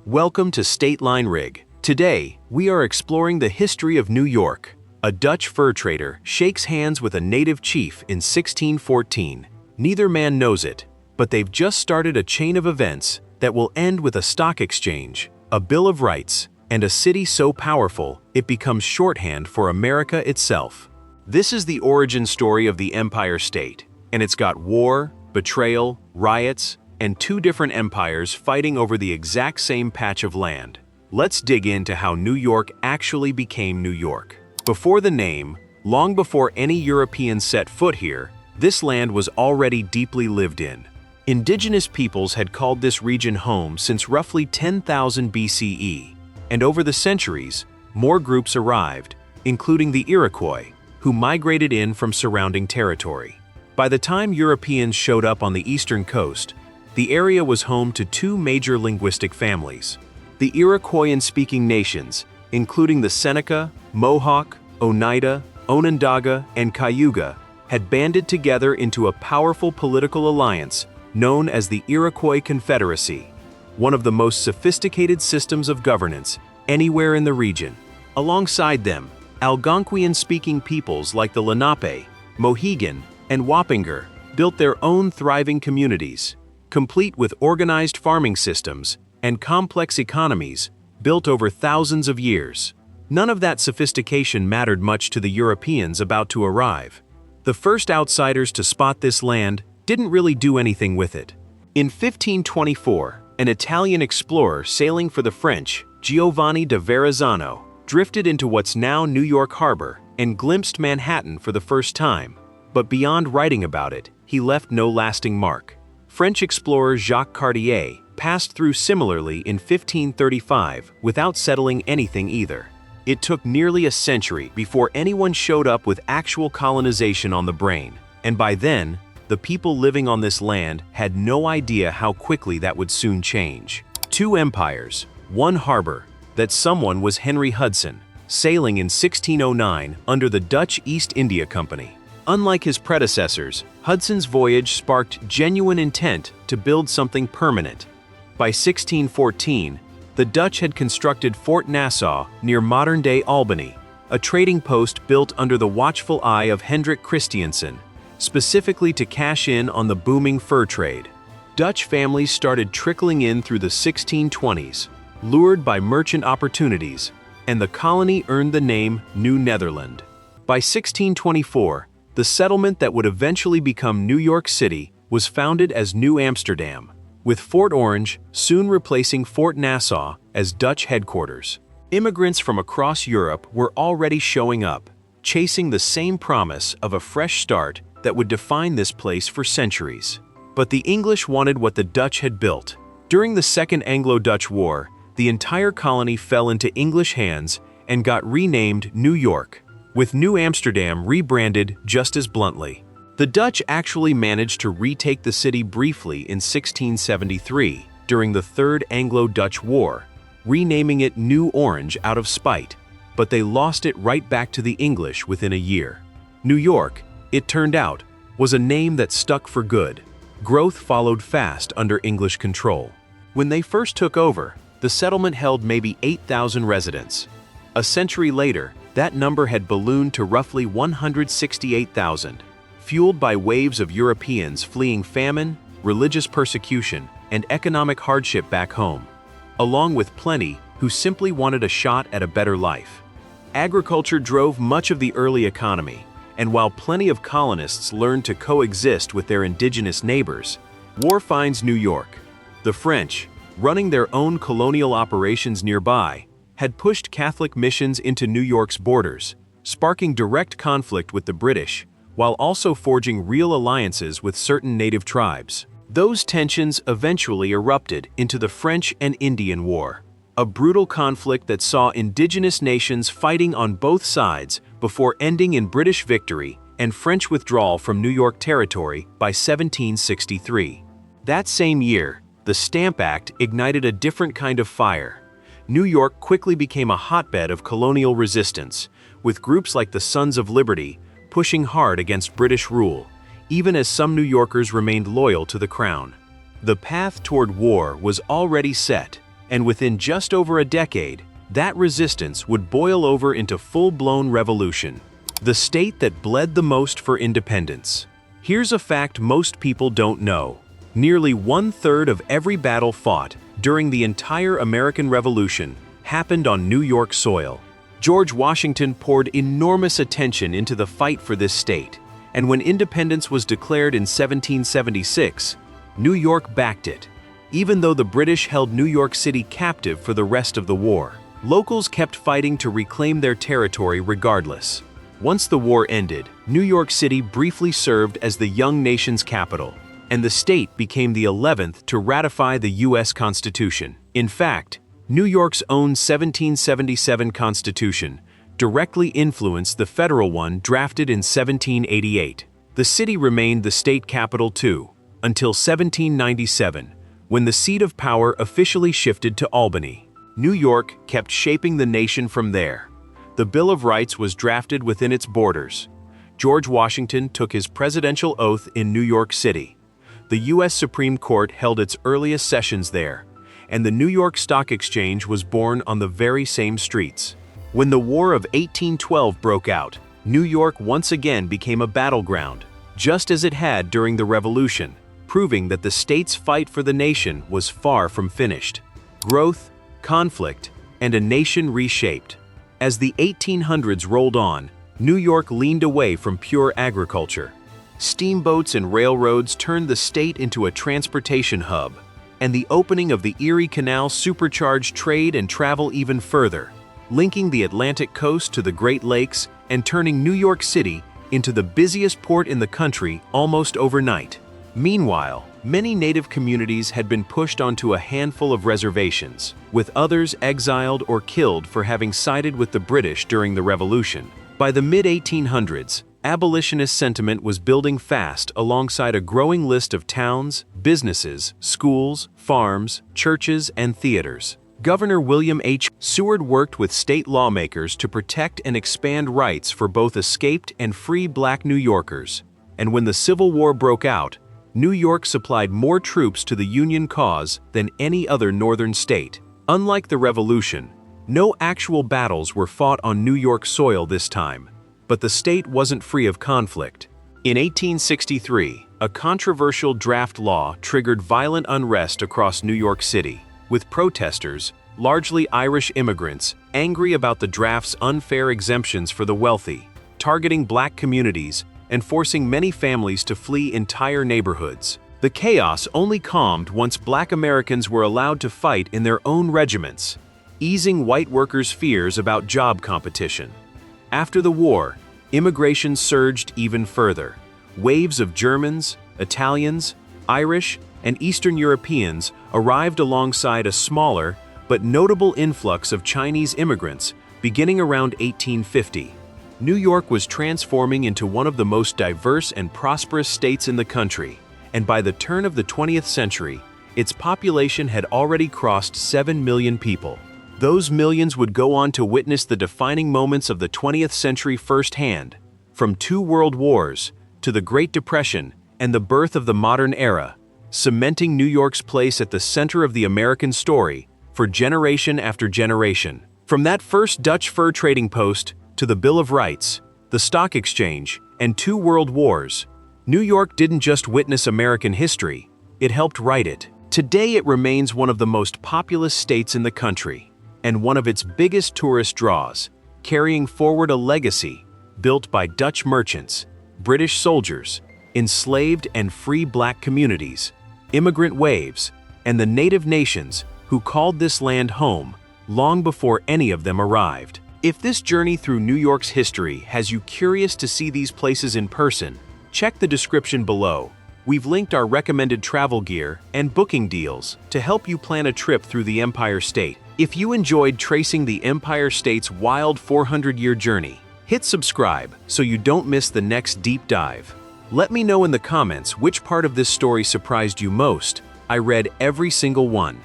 Welcome to StateLineRig. Today, we are exploring the history of New York. A Dutch fur trader shakes hands with a native chief in 1614. Neither man knows it, but they've just started a chain of events that will end with a stock exchange, a Bill of Rights, and a city so powerful it becomes shorthand for America itself. This is the origin story of the Empire State, and it's got war, betrayal, riots, and two different empires fighting over the exact same patch of land. Let's dig into how New York actually became New York. Before the name, long before any Europeans set foot here, this land was already deeply lived in. Indigenous peoples had called this region home since roughly 10,000 BCE, and over the centuries, more groups arrived, including the Iroquois, who migrated in from surrounding territory. By the time Europeans showed up on the eastern coast, the area was home to two major linguistic families. The Iroquoian-speaking nations, including the Seneca, Mohawk, Oneida, Onondaga, and Cayuga, had banded together into a powerful political alliance known as the Iroquois Confederacy, one of the most sophisticated systems of governance anywhere in the region. Alongside them, Algonquian-speaking peoples like the Lenape, Mohegan, and Wappinger built their own thriving communities, complete with organized farming systems and complex economies built over thousands of years. None of that sophistication mattered much to the Europeans about to arrive. The first outsiders to spot this land didn't really do anything with it. In 1524, an Italian explorer sailing for the French, Giovanni da Verrazzano, drifted into what's now New York Harbor and glimpsed Manhattan for the first time. But beyond writing about it, he left no lasting mark. French explorer Jacques Cartier passed through similarly in 1535 without settling anything either. It took nearly a century before anyone showed up with actual colonization on the brain, and by then, the people living on this land had no idea how quickly that would soon change. Two empires, one harbor. That someone was Henry Hudson, sailing in 1609 under the Dutch East India Company. Unlike his predecessors, Hudson's voyage sparked genuine intent to build something permanent. By 1614, the Dutch had constructed Fort Nassau near modern-day Albany, a trading post built under the watchful eye of Hendrik Christiansen, specifically to cash in on the booming fur trade. Dutch families started trickling in through the 1620s, lured by merchant opportunities, and the colony earned the name New Netherland. By 1624, the settlement that would eventually become New York City was founded as New Amsterdam, with Fort Orange soon replacing Fort Nassau as Dutch headquarters. Immigrants from across Europe were already showing up, chasing the same promise of a fresh start that would define this place for centuries. But the English wanted what the Dutch had built. During the Second Anglo-Dutch War, the entire colony fell into English hands and got renamed New York, with New Amsterdam rebranded just as bluntly. The Dutch actually managed to retake the city briefly in 1673 during the Third Anglo-Dutch War, renaming it New Orange out of spite, but they lost it right back to the English within a year. New York, it turned out, was a name that stuck for good. Growth followed fast under English control. When they first took over, the settlement held maybe 8,000 residents. A century later, that number had ballooned to roughly 168,000, fueled by waves of Europeans fleeing famine, religious persecution, and economic hardship back home, along with plenty who simply wanted a shot at a better life. Agriculture drove much of the early economy, and while plenty of colonists learned to coexist with their indigenous neighbors, war finds New York. The French, running their own colonial operations nearby, had pushed Catholic missions into New York's borders, sparking direct conflict with the British, while also forging real alliances with certain native tribes. Those tensions eventually erupted into the French and Indian War, a brutal conflict that saw indigenous nations fighting on both sides before ending in British victory and French withdrawal from New York territory by 1763. That same year, the Stamp Act ignited a different kind of fire. New York quickly became a hotbed of colonial resistance, with groups like the Sons of Liberty pushing hard against British rule, even as some New Yorkers remained loyal to the crown. The path toward war was already set, And within just over a decade, that resistance would boil over into full-blown revolution. The state that bled the most for independence. Here's a fact most people don't know. Nearly 1/3 of every battle fought during the entire American Revolution happened on New York soil. George Washington poured enormous attention into the fight for this state, and when independence was declared in 1776, New York backed it. Even though the British held New York City captive for the rest of the war, locals kept fighting to reclaim their territory regardless. Once the war ended, New York City briefly served as the young nation's capital, and the state became the 11th to ratify the U.S. Constitution. In fact, New York's own 1777 Constitution directly influenced the federal one drafted in 1788. The city remained the state capital too, until 1797, when the seat of power officially shifted to Albany. New York kept shaping the nation from there. The Bill of Rights was drafted within its borders. George Washington took his presidential oath in New York City. The U.S. Supreme Court held its earliest sessions there, and the New York Stock Exchange was born on the very same streets. When the War of 1812 broke out, New York once again became a battleground, just as it had during the Revolution, proving that the state's fight for the nation was far from finished. Growth, conflict, and a nation reshaped. As the 1800s rolled on, New York leaned away from pure agriculture. Steamboats and railroads turned the state into a transportation hub, and the opening of the Erie Canal supercharged trade and travel even further, linking the Atlantic coast to the Great Lakes and turning New York City into the busiest port in the country almost overnight. Meanwhile, many native communities had been pushed onto a handful of reservations, with others exiled or killed for having sided with the British during the Revolution. By the mid-1800s, abolitionist sentiment was building fast alongside a growing list of towns, businesses, schools, farms, churches, and theaters. Governor William H. Seward worked with state lawmakers to protect and expand rights for both escaped and free Black New Yorkers. And when the Civil War broke out, New York supplied more troops to the Union cause than any other northern state. Unlike the Revolution, no actual battles were fought on New York soil this time, but the state wasn't free of conflict. In 1863, a controversial draft law triggered violent unrest across New York City, with protesters, largely Irish immigrants, angry about the draft's unfair exemptions for the wealthy, targeting Black communities and forcing many families to flee entire neighborhoods. The chaos only calmed once Black Americans were allowed to fight in their own regiments, easing white workers' fears about job competition. After the war, immigration surged even further. Waves of Germans, Italians, Irish, and Eastern Europeans arrived alongside a smaller but notable influx of Chinese immigrants beginning around 1850. New York was transforming into one of the most diverse and prosperous states in the country, and by the turn of the 20th century, its population had already crossed 7 million people. Those millions would go on to witness the defining moments of the 20th century firsthand, from 2 world wars to the Great Depression and the birth of the modern era, cementing New York's place at the center of the American story for generation after generation. From that first Dutch fur trading post to the Bill of Rights, the Stock Exchange, and 2 world wars, New York didn't just witness American history, it helped write it. Today it remains one of the most populous states in the country, and one of its biggest tourist draws, carrying forward a legacy built by Dutch merchants, British soldiers, enslaved and free Black communities, immigrant waves, and the native nations who called this land home long before any of them arrived. If this journey through New York's history has you curious to see these places in person, check the description below. We've linked our recommended travel gear and booking deals to help you plan a trip through the Empire State. If you enjoyed tracing the Empire State's wild 400-year journey, hit subscribe so you don't miss the next deep dive. Let me know in the comments which part of this story surprised you most. I read every single one.